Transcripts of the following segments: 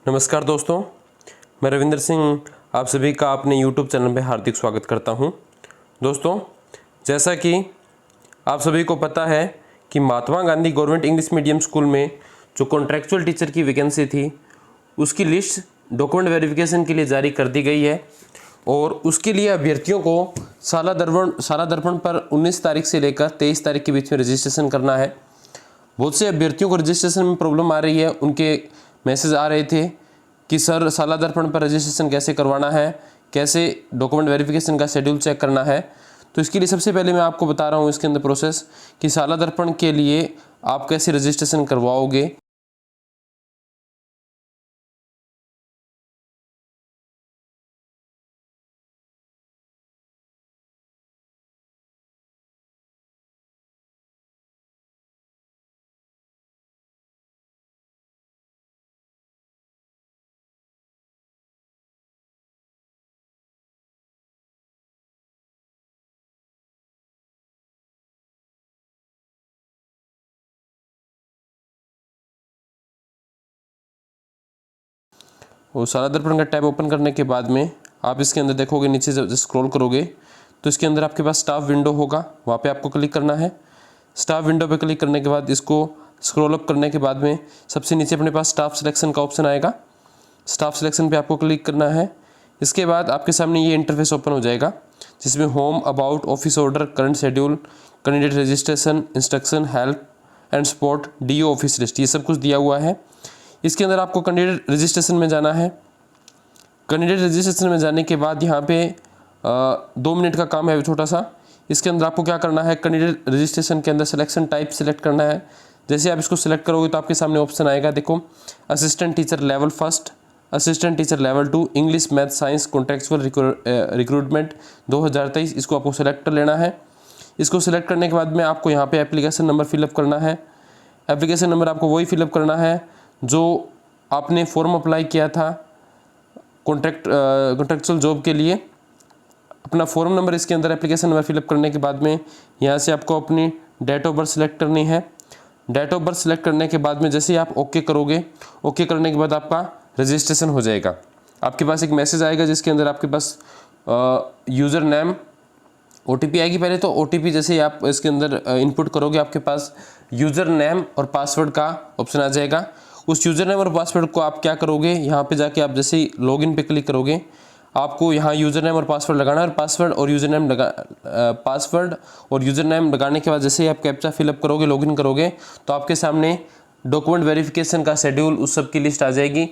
नमस्कार दोस्तों, मैं रविंद्र सिंह आप सभी का अपने YouTube चैनल में हार्दिक स्वागत करता हूं। दोस्तों, जैसा कि आप सभी को पता है कि Mahatma Gandhi government English medium school में जो कॉन्ट्रैक्चुअल टीचर की वैकेंसी थी उसकी लिस्ट डॉक्यूमेंट वेरिफिकेशन के लिए जारी कर दी गई है और उसके लिए अभ्यर्थियों को साला दर्पण पर 19 तारीख से लेकर 23 तारीख के बीच में रजिस्ट्रेशन करना है। बहुत से अभ्यर्थियों को रजिस्ट्रेशन में प्रॉब्लम आ रही है, उनके मैसेज आ रहे थे कि सर साला दर्पण पर रजिस्ट्रेशन कैसे करवाना है, कैसे डॉक्यूमेंट वेरिफिकेशन का शेड्यूल चेक करना है। तो इसके लिए सबसे पहले मैं आपको बता रहा हूँ इसके अंदर प्रोसेस कि साला दर्पण के लिए आप कैसे रजिस्ट्रेशन करवाओगे। वो साला दर्पण का टैब ओपन करने के बाद में आप इसके अंदर देखोगे, नीचे जब स्क्रॉल करोगे तो इसके अंदर आपके पास स्टाफ विंडो होगा, वहाँ पे आपको क्लिक करना है। स्टाफ विंडो पे क्लिक करने के बाद इसको स्क्रॉल अप करने के बाद में सबसे नीचे अपने पास स्टाफ सिलेक्शन का ऑप्शन आएगा। स्टाफ सिलेक्शन पे आपको क्लिक करना है। इसके बाद आपके सामने ये इंटरफेस ओपन हो जाएगा जिसमें home, about, office order, current schedule, candidate registration, instruction, help and support, DO office list, ये सब कुछ दिया हुआ है। इसके अंदर आपको कैंडिडेट रजिस्ट्रेशन में जाना है। कैंडिडेट रजिस्ट्रेशन में जाने के बाद यहाँ पे 2 मिनट का काम है छोटा सा। इसके अंदर आपको क्या करना है, कैंडिडेट रजिस्ट्रेशन के अंदर सिलेक्शन टाइप सिलेक्ट करना है। जैसे आप इसको सिलेक्ट करोगे तो आपके सामने ऑप्शन आएगा, देखो, assistant teacher level 1, assistant teacher level 2, English, math, science, contractual recruitment 2023, इसको आपको सिलेक्ट कर लेना है। इसको सिलेक्ट करने के बाद में आपको यहाँ पे एप्लीकेशन नंबर फिलअप करना है। एप्लीकेशन नंबर आपको वही फिलअप करना है जो आपने फॉर्म अप्लाई किया था कॉन्ट्रैक्चुअल जॉब के लिए। अपना फॉर्म नंबर इसके अंदर एप्लीकेशन नंबर फिलअप करने के बाद में यहाँ से आपको अपनी डेट ऑफ बर्थ सिलेक्ट करनी है। डेट ऑफ बर्थ सिलेक्ट करने के बाद में जैसे ही आप ओके करोगे, ओके करने के बाद आपका रजिस्ट्रेशन हो जाएगा। आपके पास एक मैसेज आएगा जिसके अंदर आपके पास यूज़र नेम, OTP आएगी। पहले तो OTP जैसे ही आप इसके अंदर इनपुट करोगे आपके पास यूज़र नेम और पासवर्ड का ऑप्शन आ जाएगा। उस यूज़र नेम और पासवर्ड को आप क्या करोगे, यहाँ पे जाके आप जैसे ही लॉगिन पे क्लिक करोगे आपको यहाँ यूज़र नेम और पासवर्ड लगाना है। और पासवर्ड और यूज़र नेम लगाने के बाद जैसे ही आप कैप्चा फिलअप करोगे, लॉगिन करोगे तो आपके सामने डॉक्यूमेंट वेरिफिकेशन का शेड्यूल उस सब की लिस्ट आ जाएगी।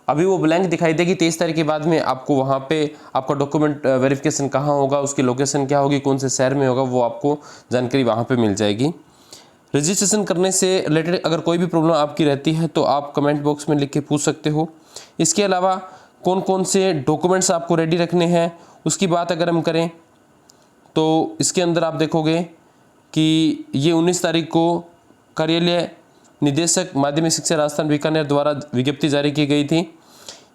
अभी वो ब्लैंक दिखाई देगी। 23 तारीख के बाद में आपको वहाँ पे आपका डॉक्यूमेंट वेरिफिकेशन कहाँ होगा, उसकी लोकेशन क्या होगी, कौन से शहर में होगा, वो आपको जानकारी वहाँ पे मिल जाएगी। रजिस्ट्रेशन करने से रिलेटेड अगर कोई भी प्रॉब्लम आपकी रहती है तो आप कमेंट बॉक्स में लिख के पूछ सकते हो। इसके अलावा कौन कौन से डॉक्यूमेंट्स आपको रेडी रखने हैं उसकी बात अगर हम करें तो इसके अंदर आप देखोगे कि ये 19 तारीख को कार्यालय निदेशक माध्यमिक शिक्षा राजस्थान बीकानेर द्वारा विज्ञप्ति जारी की गई थी।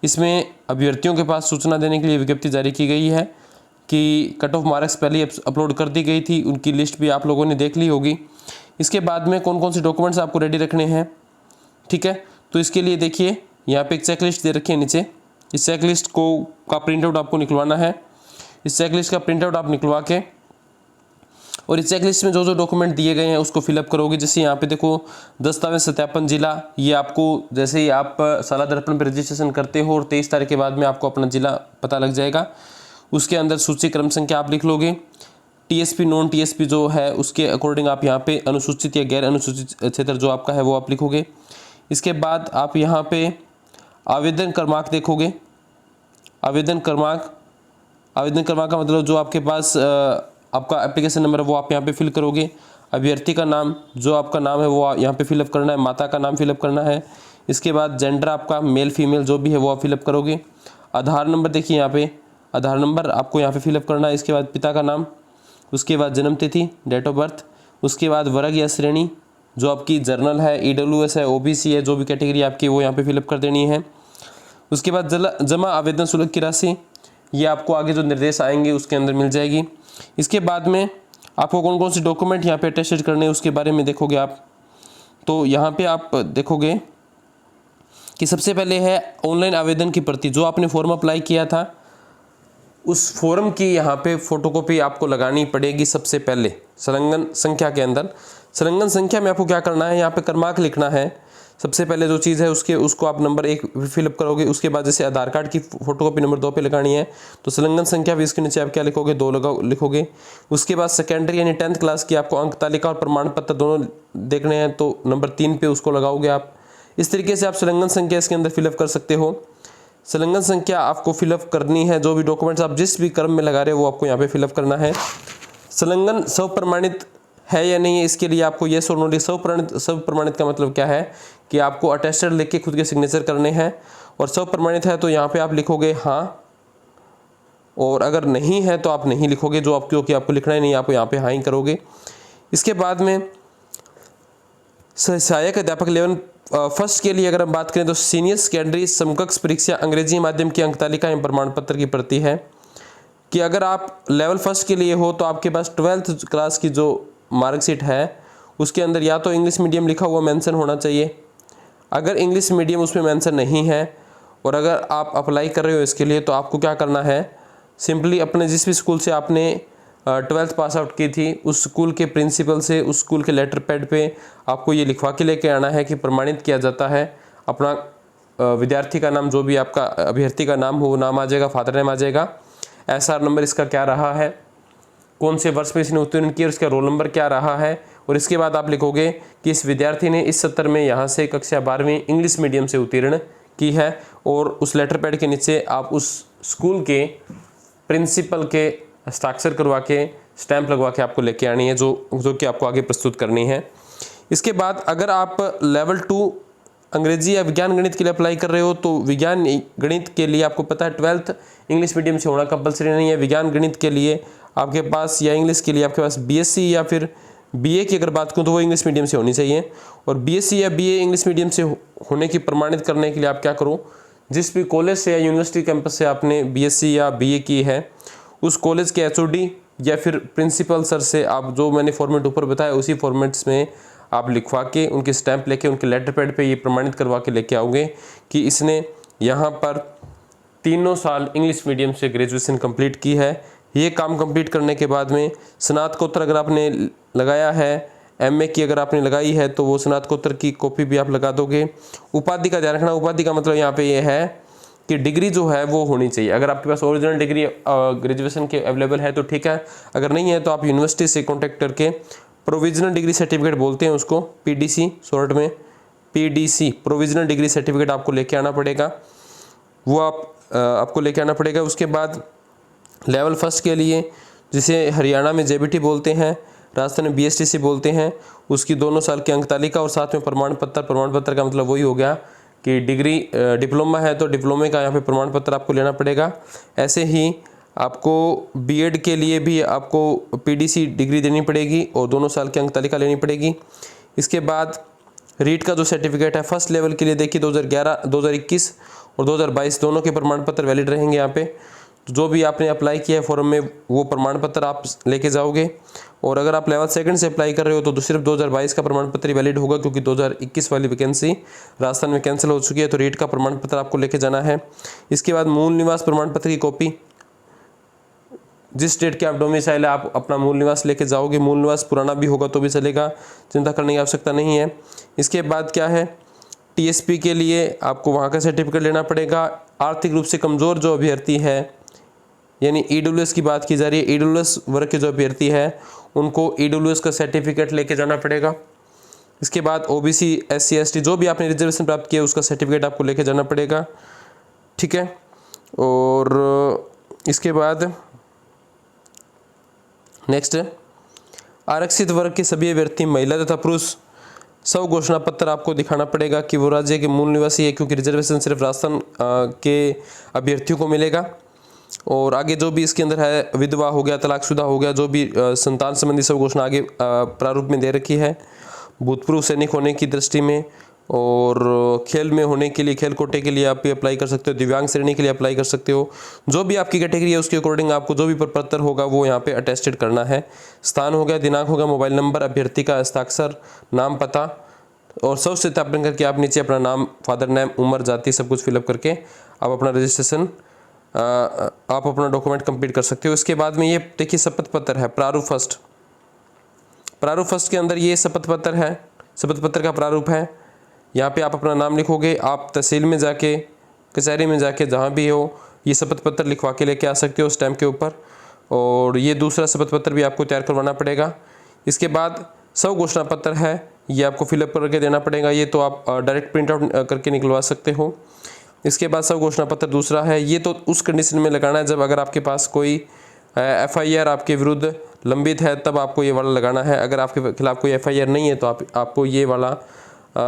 इसमें अभ्यर्थियों के पास सूचना देने के लिए विज्ञप्ति जारी की गई है कि कट ऑफ मार्क्स पहले अपलोड कर दी गई थी, उनकी लिस्ट भी आप लोगों ने देख ली होगी। इसके बाद में कौन कौन से डॉक्यूमेंट्स आपको रेडी रखने हैं, ठीक है। तो इसके लिए देखिए यहाँ पे एक चेकलिस्ट दे रखी है नीचे। इस चेकलिस्ट का प्रिंट आउट आपको निकलवाना है। इस चेकलिस्ट का प्रिंट आउट आप निकलवा के और इस चेकलिस्ट में जो जो डॉक्यूमेंट दिए गए हैं उसको फिलअप करोगे। जैसे यहाँ पे देखो, दस्तावेज सत्यापन जिला, ये आपको जैसे ही आप साला दर्पण पर रजिस्ट्रेशन करते हो और 23 तारीख के बाद में आपको अपना जिला पता लग जाएगा। उसके अंदर सूची क्रम संख्या आप लिख लोगे। TSP नॉन TSP जो है उसके अकॉर्डिंग आप यहाँ पे अनुसूचित या गैर अनुसूचित क्षेत्र जो आपका है वो आप लिखोगे। इसके बाद आप यहाँ पे आवेदन क्रमांक देखोगे। आवेदन क्रमांक का मतलब जो आपके पास आपका एप्लीकेशन नंबर है वो आप यहाँ पे फिल करोगे। अभ्यर्थी का नाम, जो आपका नाम है वो यहाँ पे फिलअप करना है। माता का नाम फिलअप करना है। इसके बाद जेंडर आपका मेल फीमेल जो भी है वो आप फिलअप करोगे। आधार नंबर देखिए यहाँ पे, आधार नंबर आपको यहाँ पे फिलअप करना है। इसके बाद पिता का नाम, उसके बाद जन्म तिथि, डेट ऑफ बर्थ, उसके बाद वर्ग या श्रेणी जो आपकी जर्नल है, EWS है, OBC है, जो भी कैटेगरी आपकी वो यहाँ पे फिलअप कर देनी है। उसके बाद जमा आवेदन शुल्क की राशि, ये आपको आगे जो निर्देश आएंगे उसके अंदर मिल जाएगी। इसके बाद में आपको कौन कौन से डॉक्यूमेंट यहाँ पे अटेस्टेड करने हैं उसके बारे में देखोगे आप। तो यहाँ पे आप देखोगे कि सबसे पहले है ऑनलाइन आवेदन की प्रति, जो आपने फॉर्म अप्लाई किया था उस फॉर्म की यहाँ पे फोटोकॉपी आपको लगानी पड़ेगी सबसे पहले संलग्न संख्या के अंदर। संलग्न संख्या में आपको क्या करना है, यहाँ पे क्रमांक लिखना है। सबसे पहले जो चीज़ है उसको आप नंबर 1 फिलअप करोगे। उसके बाद जैसे आधार कार्ड की फोटोकॉपी नंबर 2 पे लगानी है तो संलग्न संख्या भी इसके नीचे आप क्या लिखोगे, 2 लिखोगे। उसके बाद सेकेंडरी यानी 10th क्लास की आपको अंक तालिका और प्रमाण पत्र दोनों देखने हैं तो नंबर 3 पे उसको लगाओगे आप। इस तरीके से आप संलग्न संख्या इसके अंदर फिलअप कर सकते हो। संलग्न संख्या आपको फिलअप करनी है, जो भी डॉक्यूमेंट्स आप जिस भी क्रम में लगा रहे हो वो आपको यहाँ पे फिलअप करना है। संलग्न स्वप्रमाणित है या नहीं है, इसके लिए आपको येस और नो लिख। स्वप्रमाणित का मतलब क्या है कि आपको अटेस्टेड लिख के खुद के सिग्नेचर करने हैं, और स्वप्रमाणित है तो यहाँ पे आप लिखोगे हाँ, और अगर नहीं है तो आप नहीं लिखोगे, जो आप क्योंकि आपको लिखना ही नहीं, आप यहाँ पे हाँ ही करोगे। इसके बाद में सहायक अध्यापक लेवल फर्स्ट के लिए अगर हम बात करें तो सीनियर सेकेंडरी समकक्ष परीक्षा अंग्रेजी माध्यम की अंक तालिका एवं प्रमाण पत्र की प्रति है कि अगर आप लेवल फर्स्ट के लिए हो तो आपके पास 12th क्लास की जो मार्कशीट है उसके अंदर या तो इंग्लिश मीडियम लिखा हुआ मेंशन होना चाहिए। अगर इंग्लिश मीडियम उसमें मेंशन नहीं है और अगर आप अप्लाई कर रहे हो इसके लिए तो आपको क्या करना है, सिंपली अपने जिस भी स्कूल से आपने 12th पास आउट की थी उस स्कूल के प्रिंसिपल से उस स्कूल के लेटर पैड पे आपको ये लिखवा के लेके आना है कि प्रमाणित किया जाता है। अपना विद्यार्थी का नाम, जो भी आपका अभ्यर्थी का नाम हो वो नाम आ जाएगा, फादर नेम आ जाएगा, SR नंबर इसका क्या रहा है, कौन से वर्ष में इसने उत्तीर्ण किया और इसका रोल नंबर क्या रहा है। और इसके बाद आप लिखोगे कि इस विद्यार्थी ने इस सत्र में यहाँ से कक्षा 12वीं इंग्लिश मीडियम से उत्तीर्ण की है, और उस लेटर पैड के नीचे आप उस स्कूल के प्रिंसिपल के हस्ताक्षर करवा के स्टैंप लगवा के आपको लेके आनी है, जो कि आपको आगे प्रस्तुत करनी है। इसके बाद अगर आप लेवल 2 अंग्रेजी या विज्ञान गणित के लिए अप्लाई कर रहे हो तो विज्ञान गणित के लिए आपको पता है 12th इंग्लिश मीडियम से होना कंपलसरी नहीं है। विज्ञान गणित के लिए आपके पास या इंग्लिश के लिए आपके पास BSc या फिर BA की अगर बात करूँ तो वो इंग्लिश मीडियम से होनी चाहिए। और BSc या BA इंग्लिश मीडियम से होने की प्रमाणित करने के लिए आप क्या करो, जिस भी कॉलेज से या यूनिवर्सिटी कैंपस से आपने BSc या BA की है उस कॉलेज के HOD या फिर प्रिंसिपल सर से आप जो मैंने फॉर्मेट ऊपर बताया उसी फॉर्मेट्स में आप लिखवा के उनके स्टैंप लेके उनके लेटर पैड पे ये प्रमाणित करवा के लेके आओगे कि इसने यहाँ पर 3 साल इंग्लिश मीडियम से ग्रेजुएशन कंप्लीट की है। ये काम कंप्लीट करने के बाद में स्नातकोत्तर अगर आपने लगाया है, MA की अगर आपने लगाई है तो वो स्नातकोत्तर की कॉपी भी आप लगा दोगे। उपाधि का ध्यान रखना, उपाधि का मतलब यहाँ पे ये है कि डिग्री जो है वो होनी चाहिए। अगर आपके पास ओरिजिनल डिग्री ग्रेजुएशन के अवेलेबल है तो ठीक है, अगर नहीं है तो आप यूनिवर्सिटी से कॉन्टेक्ट करके प्रोविजनल डिग्री सर्टिफिकेट बोलते हैं उसको, PDC शॉर्ट में, PDC प्रोविजनल डिग्री सर्टिफिकेट आपको लेके आना पड़ेगा, वो आपको लेके आना पड़ेगा। उसके बाद लेवल फर्स्ट के लिए जिसे हरियाणा में JBT बोलते हैं, राजस्थान में BSTC बोलते हैं, उसकी 2 साल की अंक तालिका और साथ में प्रमाण पत्र का मतलब वही हो गया कि डिग्री डिप्लोमा है तो डिप्लोमे का यहाँ पे प्रमाण पत्र आपको लेना पड़ेगा। ऐसे ही आपको B.Ed के लिए भी आपको PDC डिग्री देनी पड़ेगी और 2 साल की अंक तालिका लेनी पड़ेगी। इसके बाद रीट का जो सर्टिफिकेट है फर्स्ट लेवल के लिए देखिए 2011, 2021 और 2022 दोनों के प्रमाण पत्र वैलिड रहेंगे। यहाँ पे जो भी आपने अप्लाई किया है फॉर्म में वो प्रमाण पत्र आप लेके जाओगे। और अगर आप लेवल सेकंड से अप्लाई कर रहे हो तो सिर्फ 2022 का प्रमाण पत्र ही वैलिड होगा, क्योंकि 2021 वाली वैकेंसी राजस्थान में कैंसिल हो चुकी है, तो रीट का प्रमाण पत्र आपको लेके जाना है। इसके बाद मूल निवास प्रमाण पत्र की कॉपी, जिस स्टेट के आप डोमिसाइल है आप अपना मूल निवास लेके जाओगे। मूल निवास पुराना भी होगा तो भी चलेगा, चिंता करने की आवश्यकता नहीं है। इसके बाद क्या है, TSP के लिए आपको वहाँ का सर्टिफिकेट लेना पड़ेगा। आर्थिक रूप से कमज़ोर जो अभ्यर्थी है, यानी EWS की बात की जा रही है, EWS वर्ग के जो अभ्यर्थी है उनको EWS का सर्टिफिकेट लेके जाना पड़ेगा। इसके बाद OBC SC ST जो भी आपने रिजर्वेशन प्राप्त किया उसका सर्टिफिकेट आपको लेके जाना पड़ेगा, ठीक है। और इसके बाद नेक्स्ट, आरक्षित वर्ग के सभी अभ्यर्थी महिला तथा पुरुष स्व घोषणा पत्र आपको दिखाना पड़ेगा कि वो राज्य के मूल निवासी है, क्योंकि रिजर्वेशन सिर्फ राजस्थान के अभ्यर्थियों को मिलेगा। और आगे जो भी इसके अंदर है, विधवा हो गया, तलाकशुदा हो गया, जो भी संतान संबंधी स्व घोषणा आगे प्रारूप में दे रखी है। भूतपूर्व सैनिक होने की दृष्टि में और खेल में होने के लिए, खेल कोटे के लिए आप भी अप्लाई कर सकते हो, दिव्यांग श्रेणी के लिए अप्लाई कर सकते हो। जो भी आपकी कैटेगरी है उसके अकॉर्डिंग आपको जो भी प्रपत्र होगा वो यहाँ पे अटेस्टेड करना है। स्थान हो गया, दिनांक हो गया, मोबाइल नंबर, अभ्यर्थी का हस्ताक्षर, नाम, पता, और सब सत्यापन करके आप नीचे अपना नाम, फादर नेम, उम्र, जाति सब कुछ फिलअप करके आप अपना रजिस्ट्रेशन, आप अपना डॉक्यूमेंट कंप्लीट कर सकते हो। इसके बाद में ये देखिए शपथ पत्र है, प्रारूप फर्स्ट। प्रारूप फर्स्ट के अंदर ये शपथ पत्र है, शपथ पत्र का प्रारूप है। यहाँ पे आप अपना नाम लिखोगे, आप तहसील में जाके, कचहरी में जाके, जहाँ भी हो, ये शपथ पत्र लिखवा के लेके आ सकते हो स्टैम्प के ऊपर। और ये दूसरा शपथ पत्र भी आपको तैयार करवाना पड़ेगा। इसके बाद स्व घोषणा पत्र है, ये आपको फिलअप करके देना पड़ेगा। ये तो आप डायरेक्ट प्रिंट आउट करके निकलवा सकते हो। इसके बाद स्व घोषणा पत्र दूसरा है, ये तो उस कंडीशन में लगाना है जब अगर आपके पास कोई FIR आपके विरुद्ध लंबित है, तब आपको ये वाला लगाना है। अगर आपके खिलाफ कोई FIR नहीं है तो आपको ये वाला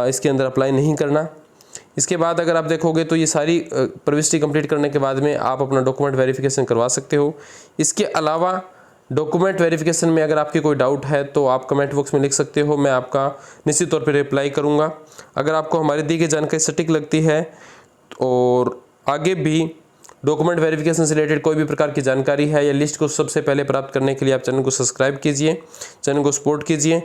इसके अंदर अप्लाई नहीं करना। इसके बाद अगर आप देखोगे तो ये सारी प्रविष्टि कंप्लीट करने के बाद में आप अपना डॉक्यूमेंट वेरिफिकेशन करवा सकते हो। इसके अलावा डॉक्यूमेंट वेरिफिकेशन में अगर आपकी कोई डाउट है तो आप कमेंट बॉक्स में लिख सकते हो, मैं आपका निश्चित तौर पर रिप्लाई करूँगा। अगर आपको हमारी दी गई जानकारी सटीक लगती है और आगे भी डॉक्यूमेंट वेरिफिकेशन से रिलेटेड कोई भी प्रकार की जानकारी है या लिस्ट को सबसे पहले प्राप्त करने के लिए आप चैनल को सब्सक्राइब कीजिए, चैनल को सपोर्ट कीजिए।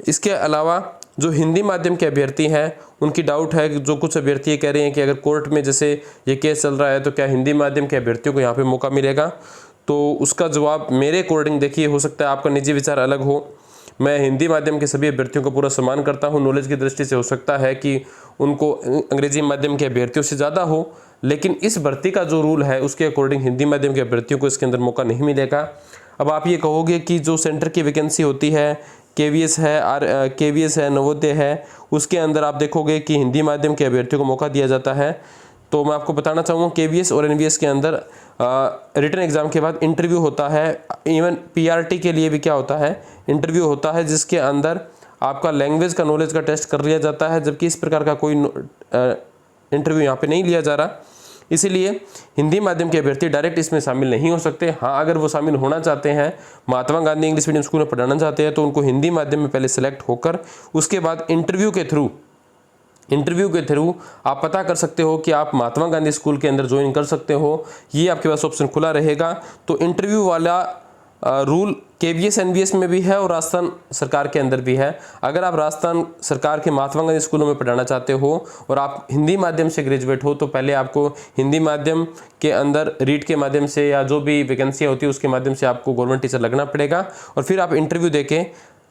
इसके अलावा जो हिंदी माध्यम के अभ्यर्थी हैं उनकी डाउट है, जो कुछ अभ्यर्थी कह रहे हैं कि अगर कोर्ट में जैसे ये केस चल रहा है तो क्या हिंदी माध्यम के अभ्यर्थियों को यहाँ पे मौका मिलेगा, तो उसका जवाब मेरे अकॉर्डिंग देखिए, हो सकता है आपका निजी विचार अलग हो। मैं हिंदी माध्यम के सभी अभ्यर्थियों को पूरा सम्मान करता हूँ। नॉलेज की दृष्टि से हो सकता है कि उनको अंग्रेजी माध्यम के अभ्यर्थियों से ज़्यादा हो, लेकिन इस भर्ती का जो रूल है उसके अकॉर्डिंग हिंदी माध्यम के अभ्यर्थियों को इसके अंदर मौका नहीं मिलेगा। अब आप ये कहोगे कि जो सेंटर की वैकेंसी होती है, KVS है, KVS है, नवोदय है, उसके अंदर आप देखोगे कि हिंदी माध्यम के अभ्यर्थियों को मौका दिया जाता है। तो मैं आपको बताना चाहूँगा KVS और NVS के अंदर रिटन एग्ज़ाम के बाद इंटरव्यू होता है। इवन PRT के लिए भी क्या होता है, इंटरव्यू होता है, जिसके अंदर आपका लैंग्वेज का नॉलेज का टेस्ट कर लिया जाता है, जबकि इस प्रकार का कोई इंटरव्यू यहाँ पे नहीं लिया जा रहा। इसीलिए हिंदी माध्यम के अभ्यर्थी डायरेक्ट इसमें शामिल नहीं हो सकते। हाँ, अगर वो शामिल होना चाहते हैं, Mahatma Gandhi English medium school में पढ़ाना चाहते हैं, तो उनको हिंदी माध्यम में पहले सेलेक्ट होकर उसके बाद इंटरव्यू के थ्रू आप पता कर सकते हो कि आप महात्मा गांधी स्कूल के अंदर ज्वाइन कर सकते हो। ये आपके पास ऑप्शन खुला रहेगा। तो इंटरव्यू वाला रूल KVS NVS में भी है और राजस्थान सरकार के अंदर भी है। अगर आप राजस्थान सरकार के महात्मा गांधी स्कूलों में पढ़ाना चाहते हो और आप हिंदी माध्यम से ग्रेजुएट हो, तो पहले आपको हिंदी माध्यम के अंदर रीट के माध्यम से या जो भी वैकेंसियाँ होती है उसके माध्यम से आपको गवर्नमेंट टीचर लगना पड़ेगा और फिर आप इंटरव्यू देके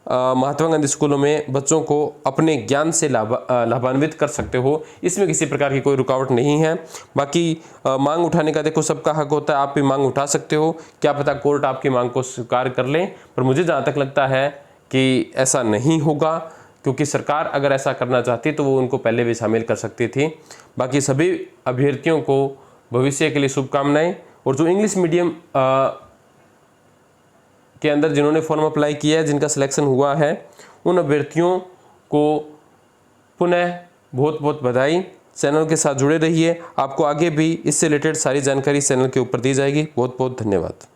महात्मा गांधी स्कूलों में बच्चों को अपने ज्ञान से लाभान्वित कर सकते हो। इसमें किसी प्रकार की कोई रुकावट नहीं है। बाकी मांग उठाने का देखो सबका हक होता है, आप भी मांग उठा सकते हो, क्या पता कोर्ट आपकी मांग को स्वीकार कर ले। पर मुझे जहाँ तक लगता है कि ऐसा नहीं होगा, क्योंकि सरकार अगर ऐसा करना चाहती तो वो उनको पहले भी शामिल कर सकती थी। बाकी सभी अभ्यर्थियों को भविष्य के लिए शुभकामनाएं। और जो इंग्लिश मीडियम के अंदर जिन्होंने फॉर्म अप्लाई किया है, जिनका सिलेक्शन हुआ है, उन अभ्यर्थियों को पुनः बहुत बहुत बधाई। चैनल के साथ जुड़े रहिए, आपको आगे भी इससे रिलेटेड सारी जानकारी चैनल के ऊपर दी जाएगी। बहुत बहुत धन्यवाद।